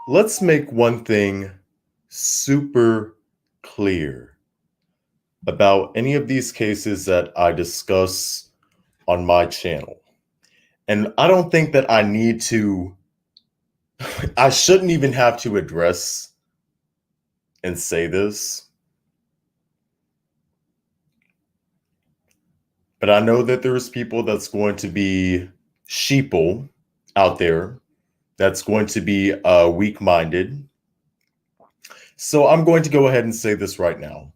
Let's make one thing super clear about any of these cases that I discuss on my channel. And I don't think that I shouldn't even have to address and say this, but I know that there's people that's going to be sheeple out there, that's going to be weak minded. So I'm going to go ahead and say this right now.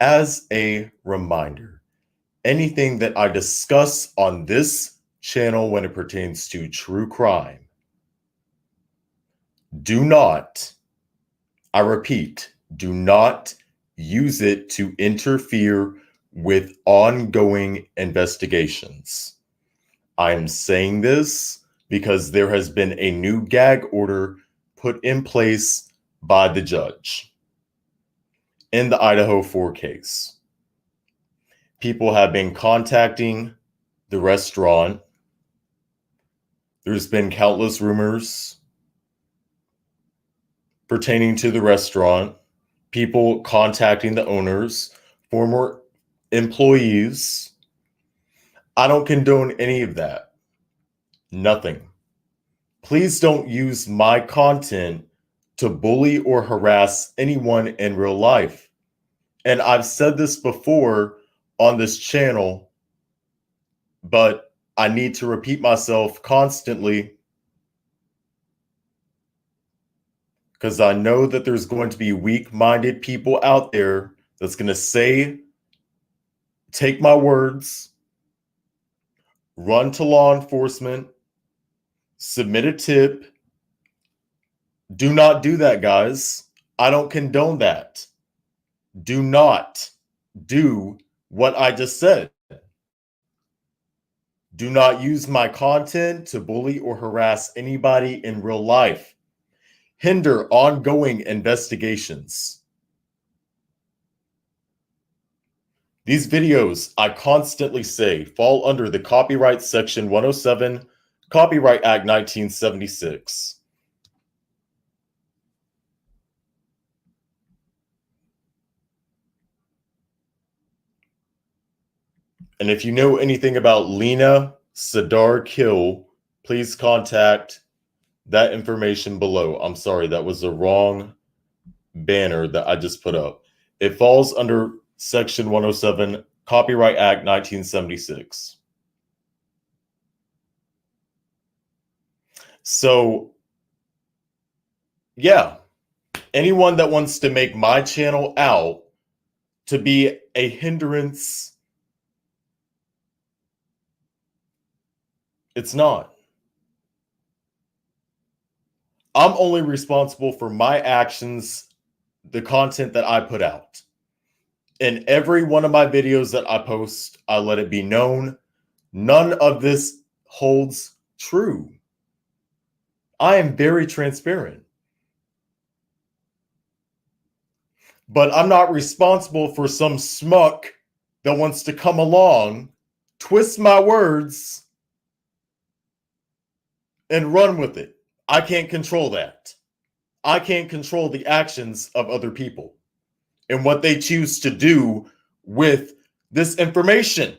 As a reminder, anything that I discuss on this channel when it pertains to true crime, do not, I repeat, do not use it to interfere with ongoing investigations. I am saying this because there has been a new gag order put in place by the judge in the Idaho 4 case. People have been contacting the restaurant. There's been countless rumors pertaining to the restaurant, people contacting the owners, former employees. I don't condone any of that. Nothing. Please don't use my content to bully or harass anyone in real life. And I've said this before on this channel, but I need to repeat myself constantly because I know that there's going to be weak-minded people out there that's going to say, take my words, run to law enforcement, submit a tip. Do not do that, guys. I don't condone that. Do not do what I just said. Do not use my content to bully or harass anybody in real life. Hinder ongoing investigations. These videos, I constantly say, fall under the Copyright Section 107, Copyright Act 1976. And if you know anything about Lena Sadar Kill, please contact that information below. I'm sorry, that was the wrong banner that I just put up. It falls under Section 107, Copyright Act 1976. So, yeah, anyone that wants to make my channel out to be a hindrance, it's not. I'm only responsible for my actions, the content that I put out. In every one of my videos that I post, I let it be known, none of this holds true. I am very transparent. But I'm not responsible for some schmuck that wants to come along, twist my words, and run with it. I can't control that. I can't control the actions of other people and what they choose to do with this information.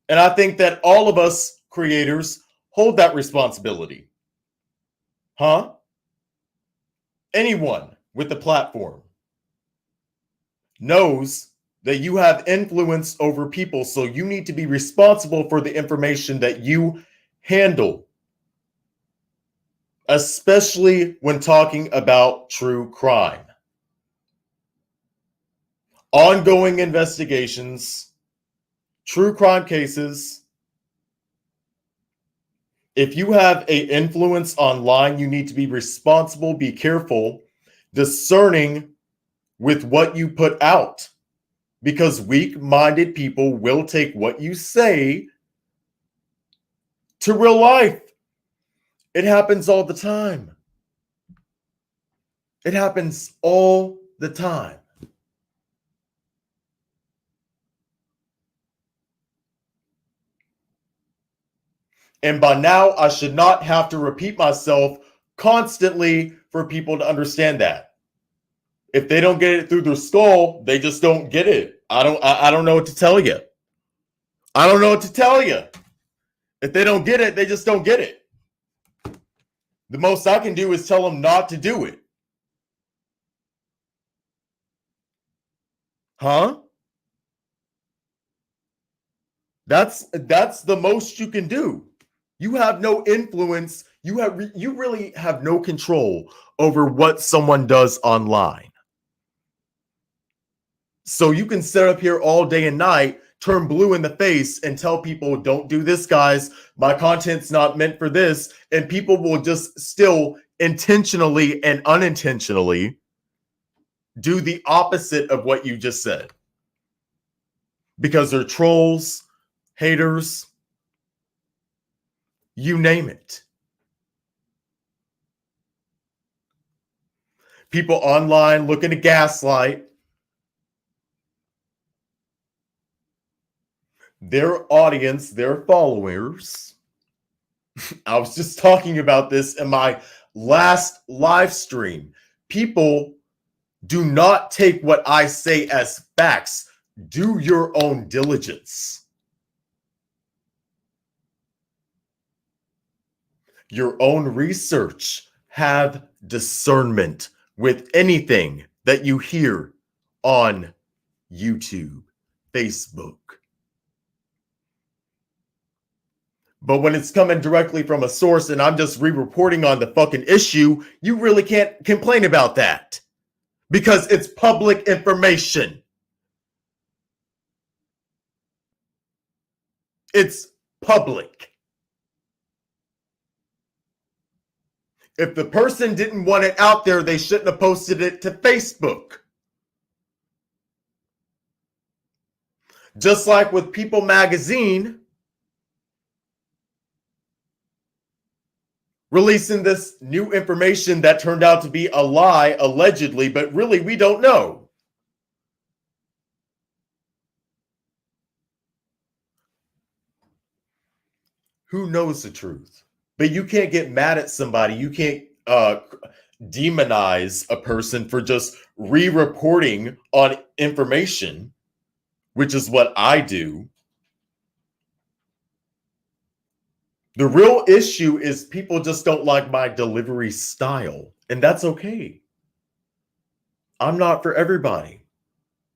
And I think that all of us creators hold that responsibility. Huh? Anyone with a platform knows that you have influence over people, so you need to be responsible for the information that you handle, especially when talking about true crime. Ongoing investigations, true crime cases. If you have an influence online, you need to be responsible, be careful, discerning with what you put out, because weak-minded people will take what you say to real life. It happens all the time. It happens all the time. And by now, I should not have to repeat myself constantly for people to understand that. If they don't get it through their skull, they just don't get it. I don't know what to tell you. I don't know what to tell you. If they don't get it, they just don't get it. The most I can do is tell them not to do it. Huh? That's the most you can do. You have no influence. You really have no control over what someone does online. So you can sit up here all day and night, turn blue in the face, and tell people, don't do this, guys. My content's not meant for this. And people will just still intentionally and unintentionally do the opposite of what you just said. Because they're trolls, haters, you name it. People online looking to gaslight. Their audience, their followers. I was just talking about this in my last live stream. People do not take what I say as facts. Do your own diligence. Your own research. Have discernment with anything that you hear on YouTube, Facebook. But when it's coming directly from a source and I'm just re-reporting on the fucking issue, you really can't complain about that because it's public information. It's public. If the person didn't want it out there, they shouldn't have posted it to Facebook. Just like with People Magazine releasing this new information that turned out to be a lie, allegedly, but really we don't know. Who knows the truth? But you can't get mad at somebody. You can't demonize a person for just re-reporting on information, which is what I do. The real issue is people just don't like my delivery style, and that's okay. I'm not for everybody.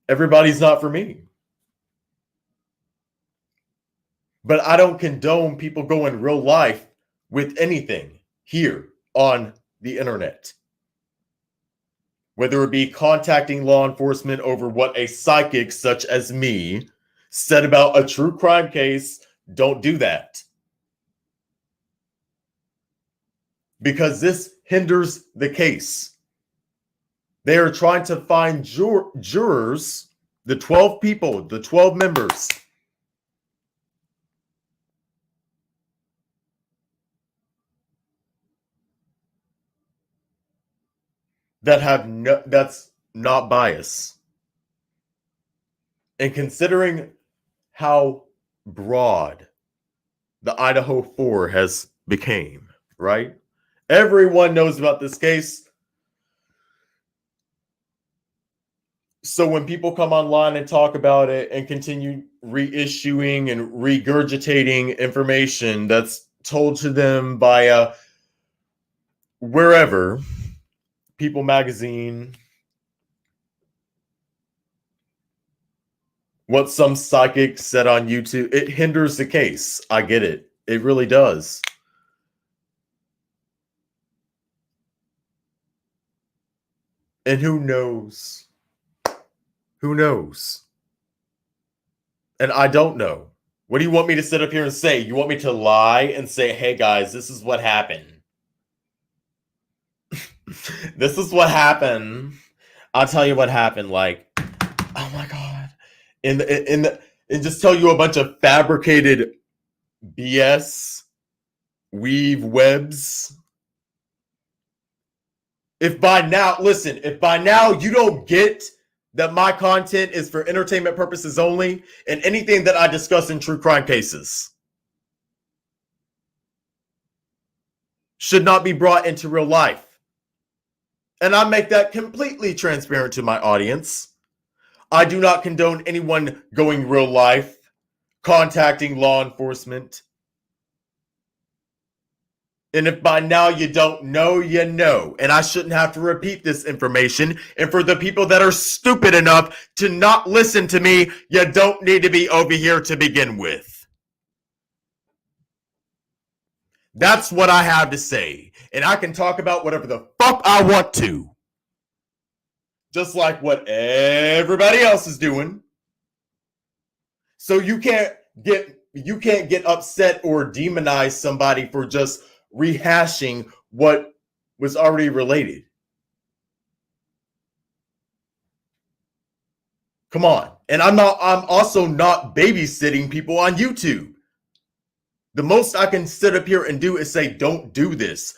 Everybody's not for me. But I don't condone people going real life with anything here on the internet. Whether it be contacting law enforcement over what a psychic such as me said about a true crime case, don't do that. Because this hinders the case. They are trying to find jurors, the 12 people, the 12 members, that have that's not bias. And considering how broad the Idaho 4 has became, right? Everyone knows about this case. So when people come online and talk about it and continue reissuing and regurgitating information that's told to them by wherever, People Magazine, what some psychic said on YouTube, it hinders the case. I get it. It really does. And who knows? Who knows? And I don't know. What do you want me to sit up here and say? You want me to lie and say, hey guys, this is what happened. This is what happened. I'll tell you what happened. Like, oh my God. And just tell you a bunch of fabricated BS, weave webs. If by now you don't get that my content is for entertainment purposes only, and anything that I discuss in true crime cases should not be brought into real life. And I make that completely transparent to my audience. I do not condone anyone going real life, contacting law enforcement. And if by now you don't know, you know. And I shouldn't have to repeat this information. And for the people that are stupid enough to not listen to me, you don't need to be over here to begin with. That's what I have to say. And I can talk about whatever the fuck I want to. Just like what everybody else is doing. So you can't get upset or demonize somebody for just rehashing what was already related. Come on. And I'm also not babysitting people on YouTube. The most I can sit up here and do is say, don't do this.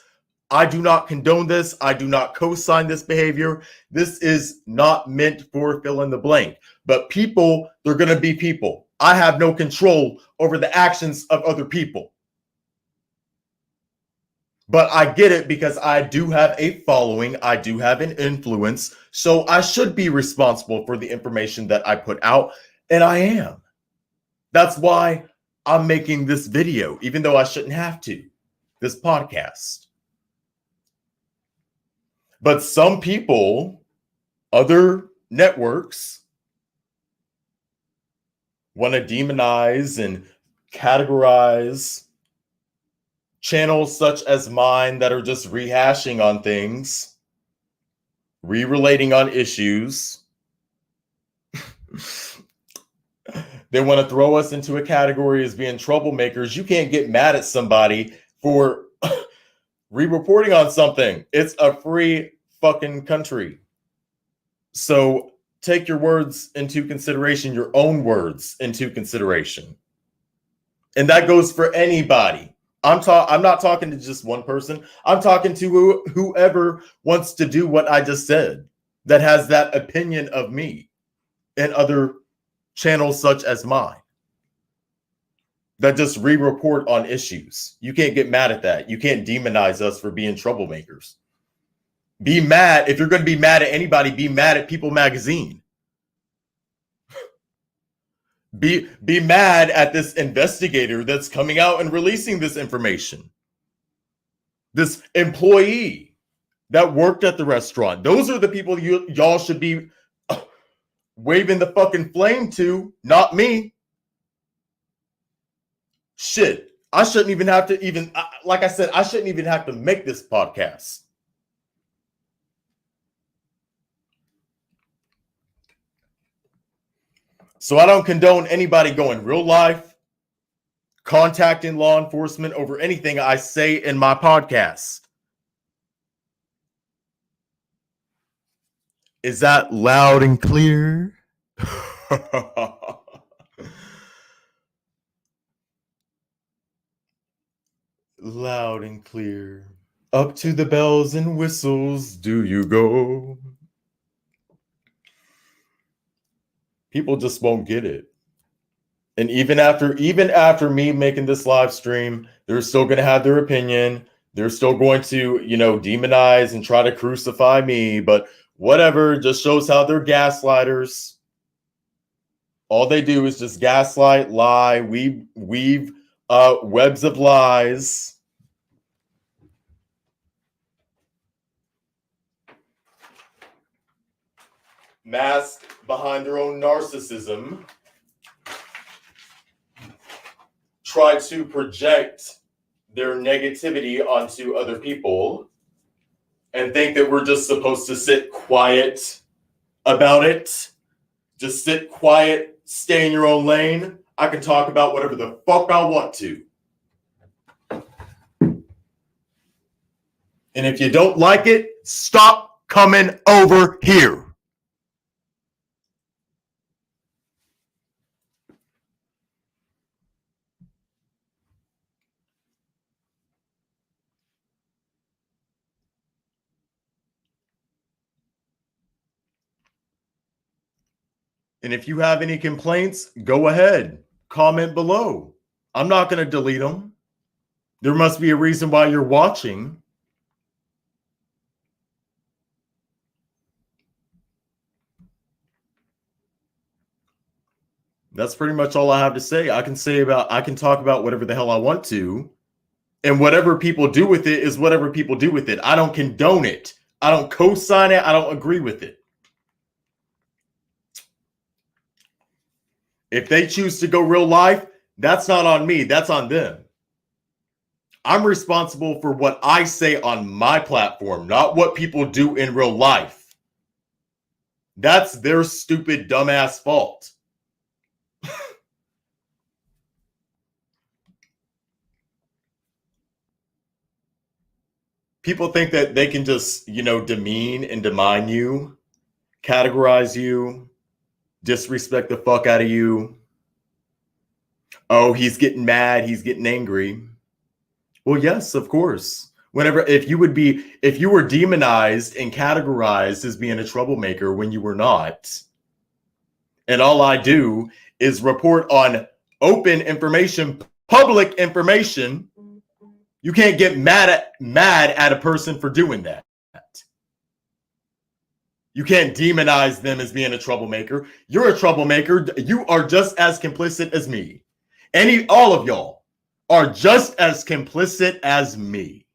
I do not condone this. I do not co-sign this behavior. This is not meant for fill in the blank. But people, they're going to be people. I have no control over the actions of other people. But I get it because I do have a following. I do have an influence. So I should be responsible for the information that I put out. And I am. That's why I'm making this video, even though I shouldn't have to. This podcast. But some people, other networks, want to demonize and categorize channels such as mine that are just rehashing on things, re-relating on issues. They want to throw us into a category as being troublemakers. You can't get mad at somebody for re-reporting on something. It's a free fucking country. So take your words into consideration, your own words into consideration. And that goes for anybody. I'm not talking to just one person. I'm talking to whoever wants to do what I just said, that has that opinion of me and other channels such as mine that just re-report on issues. You can't get mad at that. You can't demonize us for being troublemakers. Be mad. If you're going to be mad at anybody, be mad at People Magazine. Be mad at this investigator that's coming out and releasing this information. This employee that worked at the restaurant. Those are the people y'all should be waving the fucking flame to, not me. Shit. I shouldn't even have to like I said, I shouldn't even have to make this podcast. So I don't condone anybody going real life, contacting law enforcement over anything I say in my podcast. Is that loud and clear? Loud and clear. Up to the bells and whistles do you go? People just won't get it. And even after me making this live stream, they're still going to have their opinion. They're still going to, demonize and try to crucify me. But whatever, just shows how they're gaslighters. All they do is just gaslight, lie, weave webs of lies. Mask behind their own narcissism. Try to project their negativity onto other people and think that we're just supposed to sit quiet about it. Just sit quiet, stay in your own lane. I can talk about whatever the fuck I want to. And if you don't like it, stop coming over here. And if you have any complaints, go ahead. Comment below. I'm not going to delete them. There must be a reason why you're watching. That's pretty much all I have to say. I can talk about whatever the hell I want to, and whatever people do with it is whatever people do with it. I don't condone it. I don't co-sign it. I don't agree with it. If they choose to go real life, that's not on me. That's on them. I'm responsible for what I say on my platform, not what people do in real life. That's their stupid, dumbass fault. People think that they can just, demean and demean you, categorize you, disrespect the fuck out of you. Oh, he's getting mad, he's getting angry. Well, yes, of course. If you were demonized and categorized as being a troublemaker when you were not, and all I do is report on open information, public information, you can't get mad at a person for doing that. You can't demonize them as being a troublemaker. You're a troublemaker. You are just as complicit as me. All of y'all are just as complicit as me.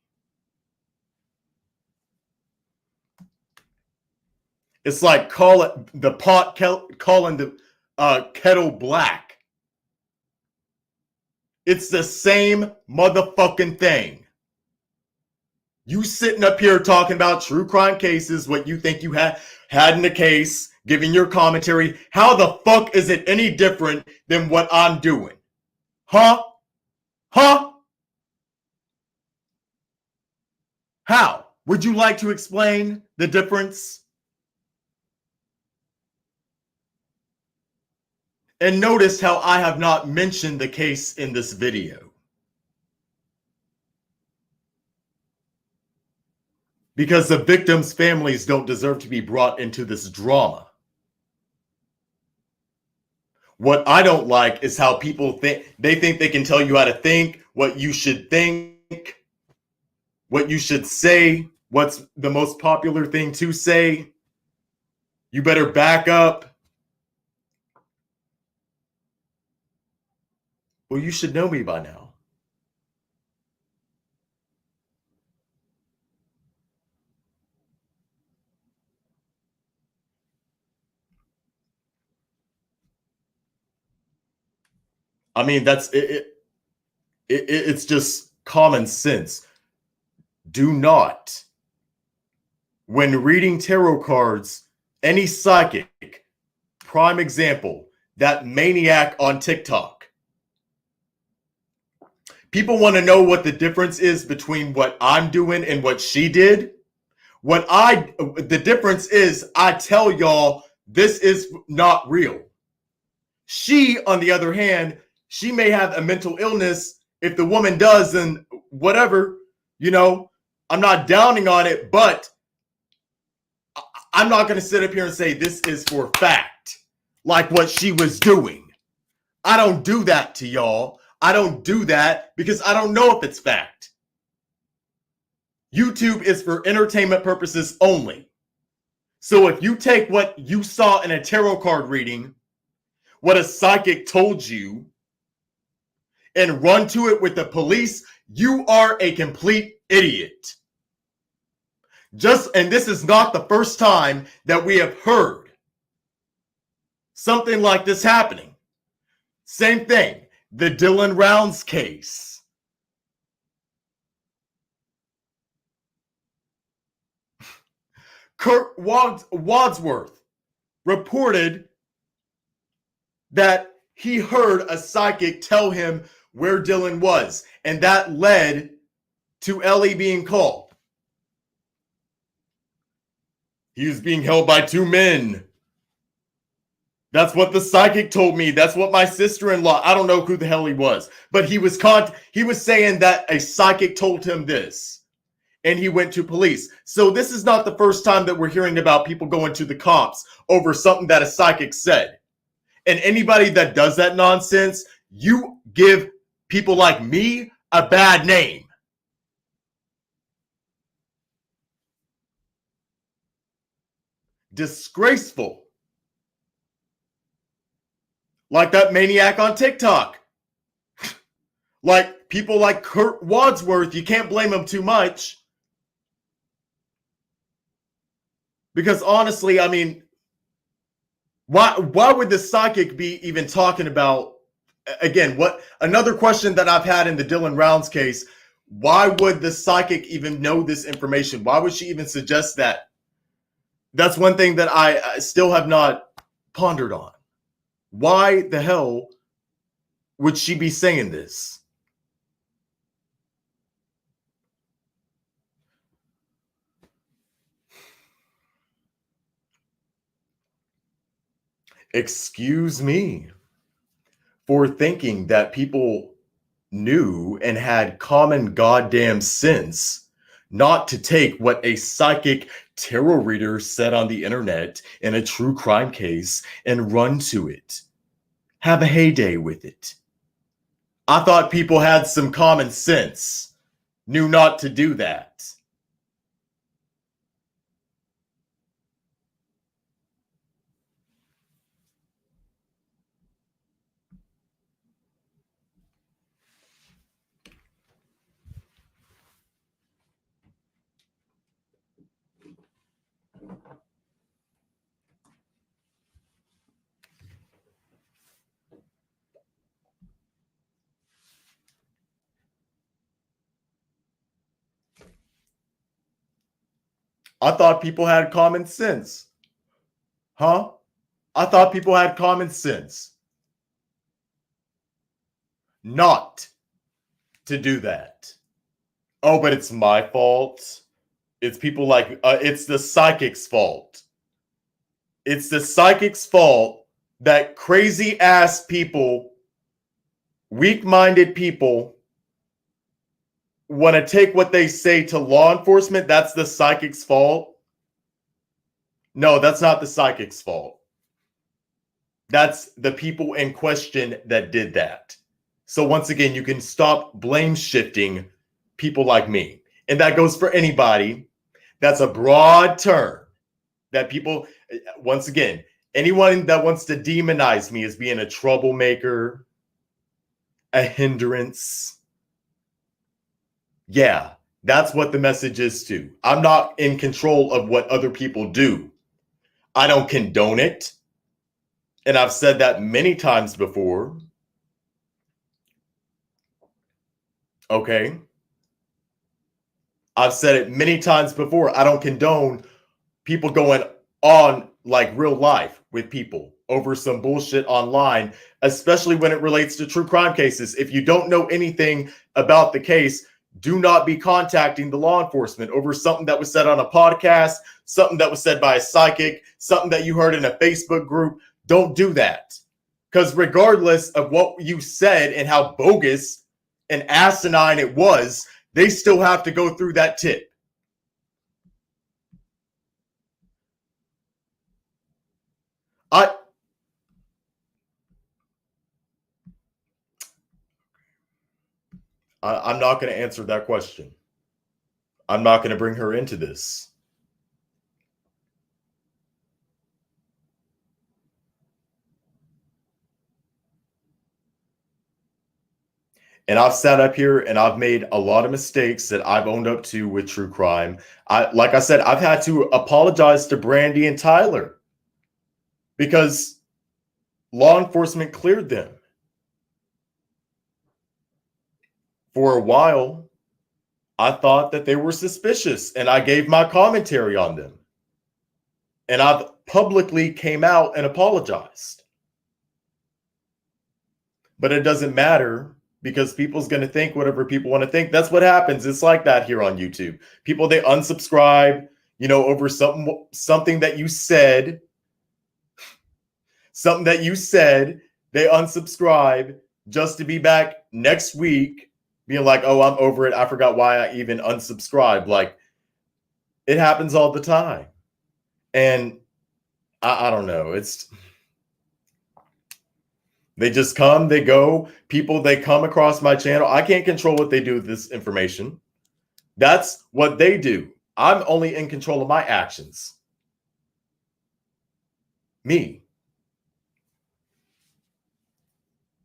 It's like calling the kettle black. It's the same motherfucking thing. You sitting up here talking about true crime cases, what you think you had in the case, giving your commentary. How the fuck is it any different than what I'm doing? Huh? How? Would you like to explain the difference? And notice how I have not mentioned the case in this video. Because the victims' families don't deserve to be brought into this drama. What I don't like is how people think they can tell you how to think, what you should think, what you should say, what's the most popular thing to say. You better back up. Well, you should know me by now. I mean, it's just common sense. Do not, when reading tarot cards, any psychic, prime example, that maniac on TikTok. People want to know what the difference is between what I'm doing and what she did. The difference is I tell y'all this is not real. She, on the other hand, she may have a mental illness. If the woman does, then whatever, I'm not downing on it, but I'm not going to sit up here and say this is for fact, like what she was doing. I don't do that to y'all. I don't do that because I don't know if it's fact. YouTube is for entertainment purposes only. So if you take what you saw in a tarot card reading, what a psychic told you, and run to it with the police, you are a complete idiot. And this is not the first time that we have heard something like this happening. Same thing, the Dylan Rounds case. Kurt Wadsworth reported that he heard a psychic tell him where Dylan was, and that led to Ellie being called. He was being held by two men. That's what the psychic told me. That's what my sister-in-law, I don't know who the hell he was, but he was saying that a psychic told him this, and he went to police. So this is not the first time that we're hearing about people going to the cops over something that a psychic said. And anybody that does that nonsense, you give people like me a bad name. Disgraceful. Like that maniac on TikTok. Like people like Kurt Wadsworth, you can't blame him too much. Because honestly, I mean, why would the psychic be even talking about, again, what another question that I've had in the Dylan Rounds case, why would the psychic even know this information? Why would she even suggest that? That's one thing that I still have not pondered on. Why the hell would she be saying this? Excuse me for thinking that people knew and had common goddamn sense not to take what a psychic tarot reader said on the internet in a true crime case and run to it. Have a heyday with it. I thought people had some common sense, knew not to do that. I thought people had common sense. Huh? I thought people had common sense not to do that. Oh, but it's my fault. It's people like, it's the psychic's fault. It's the psychic's fault that crazy ass people, weak minded people, want to take what they say to law enforcement. That's the psychic's fault. No, that's not the psychic's fault. That's the people in question that did that. So once again, you can stop blame shifting people like me. And that goes for anybody. That's a broad term that people, once again, anyone that wants to demonize me as being a troublemaker, a hindrance. Yeah, that's what the message is too. I'm not in control of what other people do. I don't condone it. And I've said that many times before. Okay. I've said it many times before. I don't condone people going on like real life with people over some bullshit online, especially when it relates to true crime cases. If you don't know anything about the case, do not be contacting the law enforcement over something that was said on a podcast, something that was said by a psychic, something that you heard in a Facebook group. Don't do that. Because regardless of what you said and how bogus and asinine it was, they still have to go through that tip. I'm not going to answer that question. I'm not going to bring her into this. And I've sat up here and I've made a lot of mistakes that I've owned up to with true crime. Like I said, I've had to apologize to Brandy and Tyler because law enforcement cleared them. For a while, I thought that they were suspicious and I gave my commentary on them. And I've publicly came out and apologized. But it doesn't matter because people's going to think whatever people want to think. That's what happens. It's like that here on YouTube. People, they unsubscribe, over something that you said. Something that you said, they unsubscribe just to be back next week being like, oh, I'm over it. I forgot why I even unsubscribed. Like, it happens all the time. And I don't know. They just come, they go. People, they come across my channel. I can't control what they do with this information. That's what they do. I'm only in control of my actions. Me.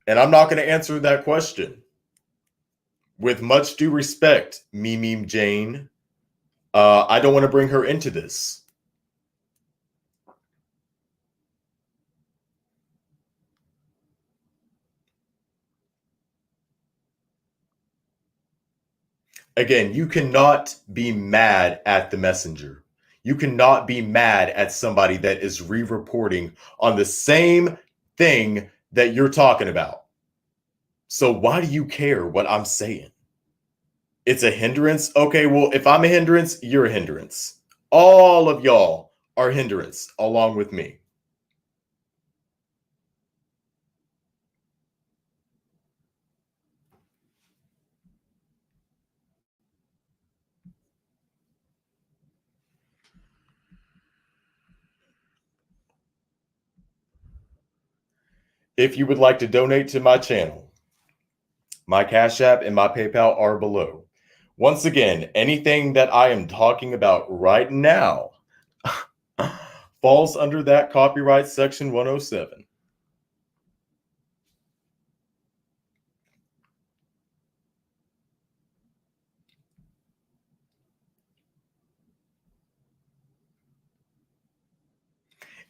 And I'm not going to answer that question. With much due respect, Meme Jane, I don't want to bring her into this. Again, you cannot be mad at the messenger. You cannot be mad at somebody that is re-reporting on the same thing that you're talking about. So why do you care what I'm saying? It's a hindrance. Okay, well, if I'm a hindrance, you're a hindrance. All of y'all are hindrance along with me. If you would like to donate to my channel, my Cash App and my PayPal are below. Once again, anything that I am talking about right now falls under that copyright section 107.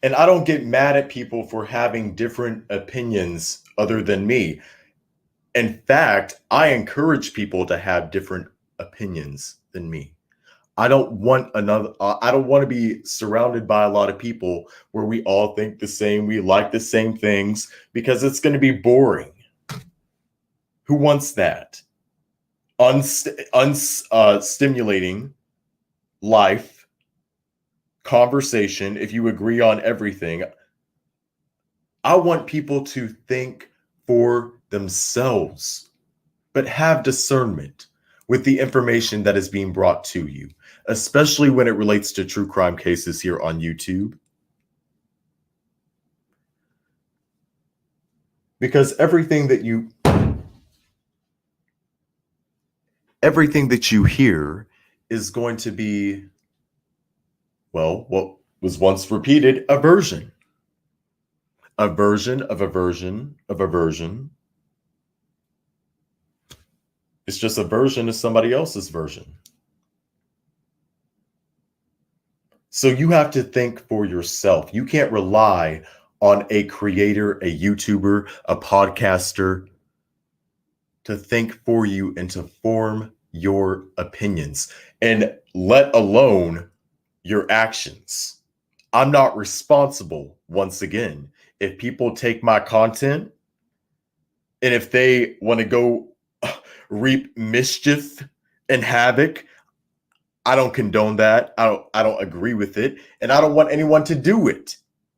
And I don't get mad at people for having different opinions other than me. In fact, I encourage people to have different opinions than me. I don't want I don't want to be surrounded by a lot of people where we all think the same, we like the same things, because it's going to be boring. Who wants that? Stimulating life, conversation, if you agree on everything. I want people to think for themselves, but have discernment with the information that is being brought to you, especially when it relates to true crime cases here on YouTube. Because everything that you hear is going to be, well, what was once repeated, a version. A version of a version of a version. It's just a version of somebody else's version. So you have to think for yourself. You can't rely on a creator, a YouTuber, a podcaster to think for you and to form your opinions, and let alone your actions. I'm not responsible, once again, if people take my content and if they want to go reap mischief and havoc. I don't condone that. I don't agree with it, and I don't want anyone to do it.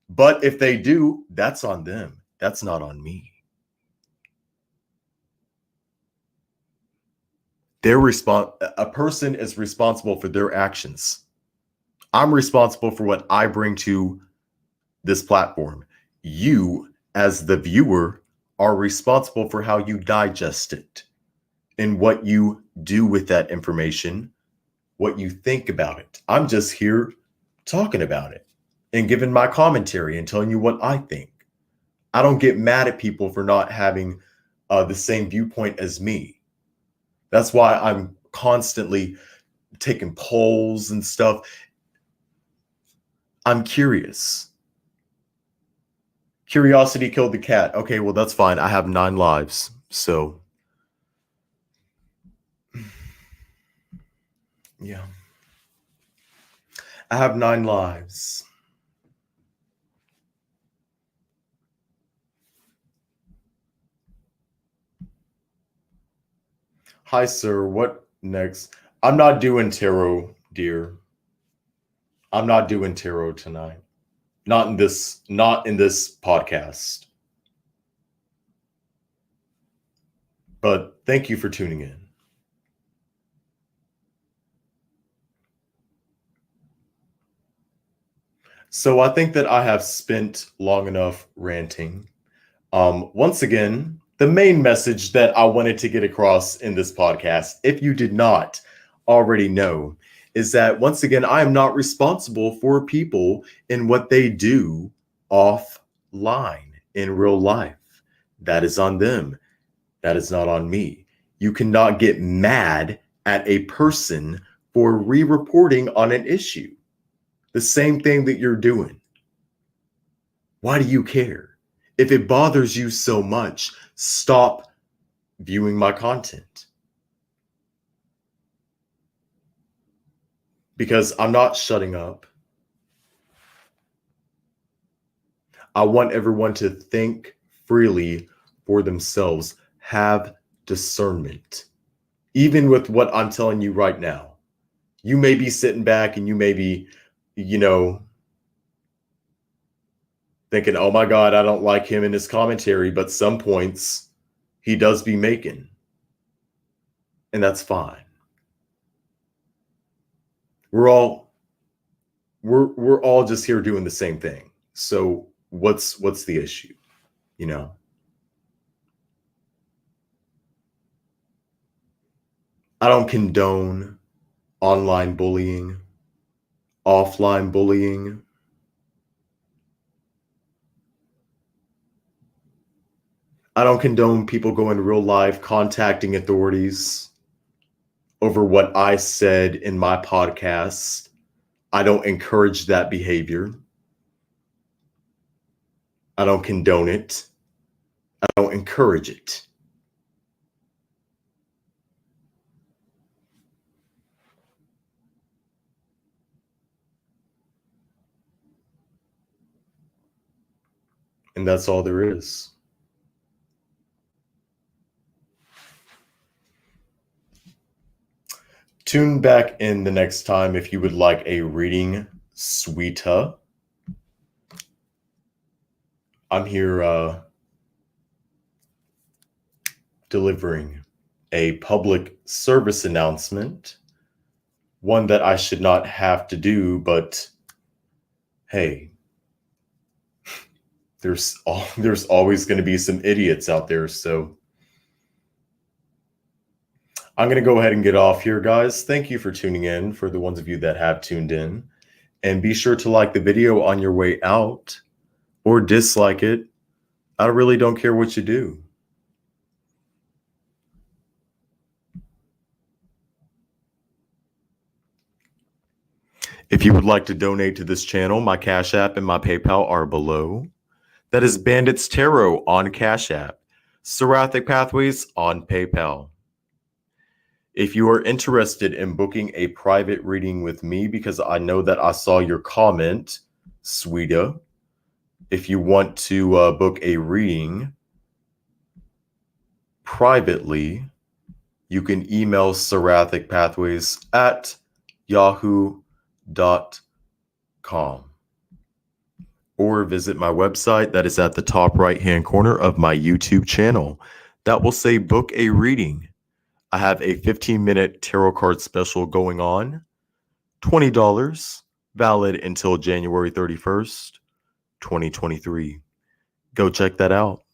But if they do, that's on them. That's not on me. A person is responsible for their actions. I'm responsible for what I bring to this platform. You, as the viewer, are responsible for how you digest it and what you do with that information, what you think about it. I'm just here talking about it and giving my commentary and telling you what I think. I don't get mad at people for not having the same viewpoint as me. That's why I'm constantly taking polls and stuff. I'm curious. Curiosity killed the cat. Okay, well, that's fine. I have 9 lives. So, yeah. I have 9 lives. Hi, sir. What next? I'm not doing tarot, dear. I'm not doing tarot tonight. Not in this podcast. But thank you for tuning in. So I think that I have spent long enough ranting. Once again, the main message that I wanted to get across in this podcast, if you did not already know, is that once again, I am not responsible for people and what they do offline in real life. That is on them. That is not on me. You cannot get mad at a person for re-reporting on an issue. The same thing that you're doing. Why do you care? If it bothers you so much, stop viewing my content. Because I'm not shutting up. I want everyone to think freely for themselves. Have discernment. Even with what I'm telling you right now. You may be sitting back and you may be, thinking, oh my God, I don't like him in his commentary, but some points he does be making. And that's fine. We're all just here doing the same thing. So what's the issue? I don't condone online bullying, offline bullying. I don't condone people going real life contacting authorities over what I said in my podcast. I don't encourage that behavior. I don't condone it. I don't encourage it. And that's all there is. Tune back in the next time if you would like a reading, sweeter. I'm here delivering a public service announcement, one that I should not have to do, but hey, there's always going to be some idiots out there, so I'm going to go ahead and get off here, guys. Thank you for tuning in, for the ones of you that have tuned in. And be sure to like the video on your way out or dislike it. I really don't care what you do. If you would like to donate to this channel, my Cash App and my PayPal are below. That is Bandits Tarot on Cash App, Seraphic Pathways on PayPal. If you are interested in booking a private reading with me, because I know that I saw your comment, Sweeta, if you want to book a reading privately, you can email seraphicpathways@yahoo.com or visit my website that is at the top right-hand corner of my YouTube channel. That will say book a reading. I have a 15-minute tarot card special going on, $20, valid until January 31st, 2023. Go check that out.